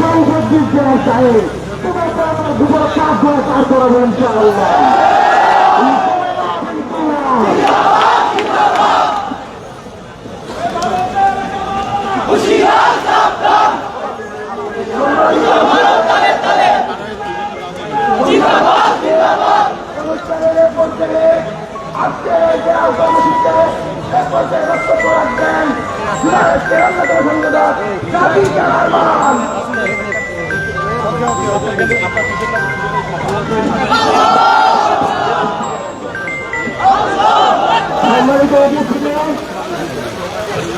সংসদ দিচ্ছে চাই তোমাকে আমরা দুপুরে 5 ঘন্টা পার করাবো ইনশাআল্লাহ।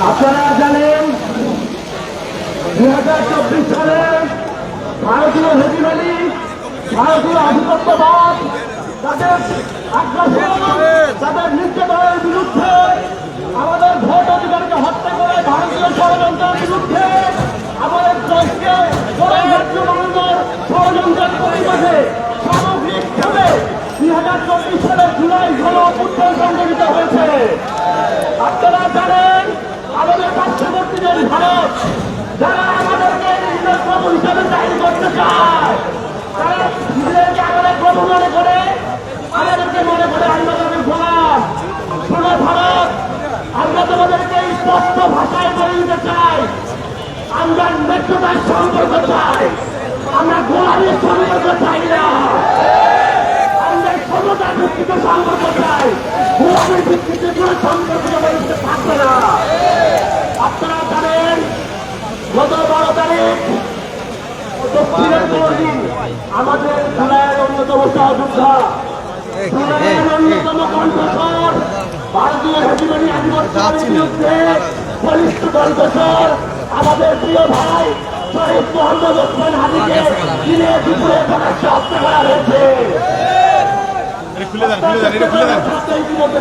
আপনারা জানেন 2024 সালে ভারতীয় হেজিমনি, ভারতীয় আধিপত্যবাদ, তাদের আগ্রাসন, তাদের নির্যাতনের বিরুদ্ধে, আমাদের ভোট অধিকারকে হত্যা করে ভারতীয় ষড়যন্ত্রের বিরুদ্ধে, আমাদের দেশকে মানুষের ষড়যন্ত্রের পরিমাণে সামগ্রিকভাবে 2024 সালের জুলাই গণ অভ্যুত্থান সংঘটিত হয়েছে। আপনারা জানেন আমাদের পার্শ্ববর্তী দেশ ভারত, যারা আমাদেরকে নিজেদের প্রভু হিসাবে জাহির করতে চায়, তারা নিজেদেরকে আমাদের প্রভু মনে করে, আমাদেরকে মনে করে আমরা তাদের গোলাম। শোনো ভারত, আমরা তোমাদেরকে স্পষ্ট ভাষায় বলে দিতে চাই, আমরা ন্যায্যতার সম্পর্ক চাই, আমরা গোলামের সম্পর্ক চাই না, আমরা ক্ষমতার ভিত্তিতে সম্পর্ক চাই, গোলামের ভিত্তিতে কোনো সম্পর্ক থাকবে না। আপনারা জানেন গত 12 তারিখ দক্ষিণের দিন আমাদের জুলাইয়ের অন্যতম সহযোদ্ধা, জুলাইয়ের অন্যতম কণ্ঠস্বর, ভারতীয় হেজিমনি আধিপত্যের বিরুদ্ধে বলিষ্ঠ কণ্ঠস্বর আমাদের প্রিয় ভাই শহীদ মোহাম্মদ ওসমান হাদিকে দিনে দুপুরে প্রকাশ্যে হত্যা করা হয়েছে।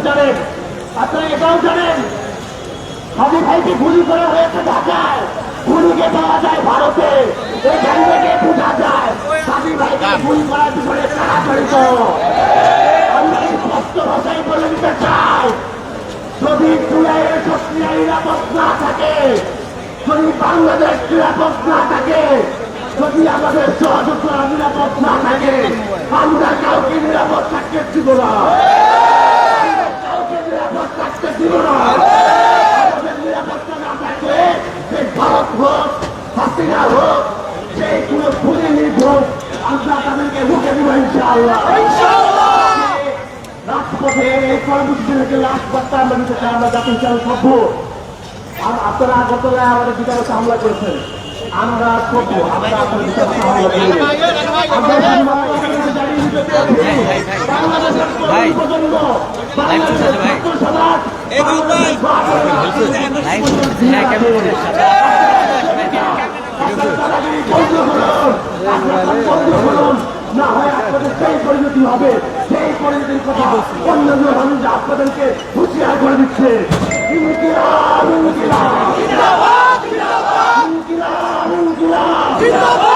জানেন, আপনারা এটাও জানেন হাদি ভাইকে গুলি করা হয়েছে ঢাকায়, গুলিকে পাওয়া যায় ভারতে, এখান থেকে বোঝা যায় হাদি ভাইকে গুলি করার পিছনে কারা জড়িত। আমরা স্পষ্ট ভাষায় বলে দিতে চাই, যদি জুলাইয়ের প্রক্রিয়া নিরাপদ না থাকে, যদি বাংলাদেশ নিরাপদ না থাকে, যদি আমাদের সহযোগিতা নিরাপদ না থাকে, আমরা কাউকে নিরাপদ থাকতে দিব না, কাউকে নিরাপদ থাকতে দিব না। আমাদের নিরাপত্তা না থাকলে সেই ভারত হোক, হাসিনা হোক, সেই কোনো খুনির হোক, আমরা তাদেরকে রুখে দিব ইনশাআল্লাহ। রাজপথে এই কর্মসূচিকে রাজপথটা আমরা দিতে চাই, আমরা জাতি হিসাবে সভ্য। আর আপনারা আগরতলায় আমাদের বিচারকে হামলা করেছেন, আমরা সভ্য, আমরা আপনাদের বিচারকে হামলা করি। বাংলাদেশের প্রজন্ম, বাংলাদেশের ছাত্র সমাজ না হয় আপনাদের সেই পরিণতি হবে, সেই পরিণতির কথা অন্যান্য মানুষ আপনাদেরকে হুঁশিয়ার করে দিচ্ছে। ইনকিলাব, ইনকিলাব, ইনকিলাব, ইনকিলাব, ইনকিলাব।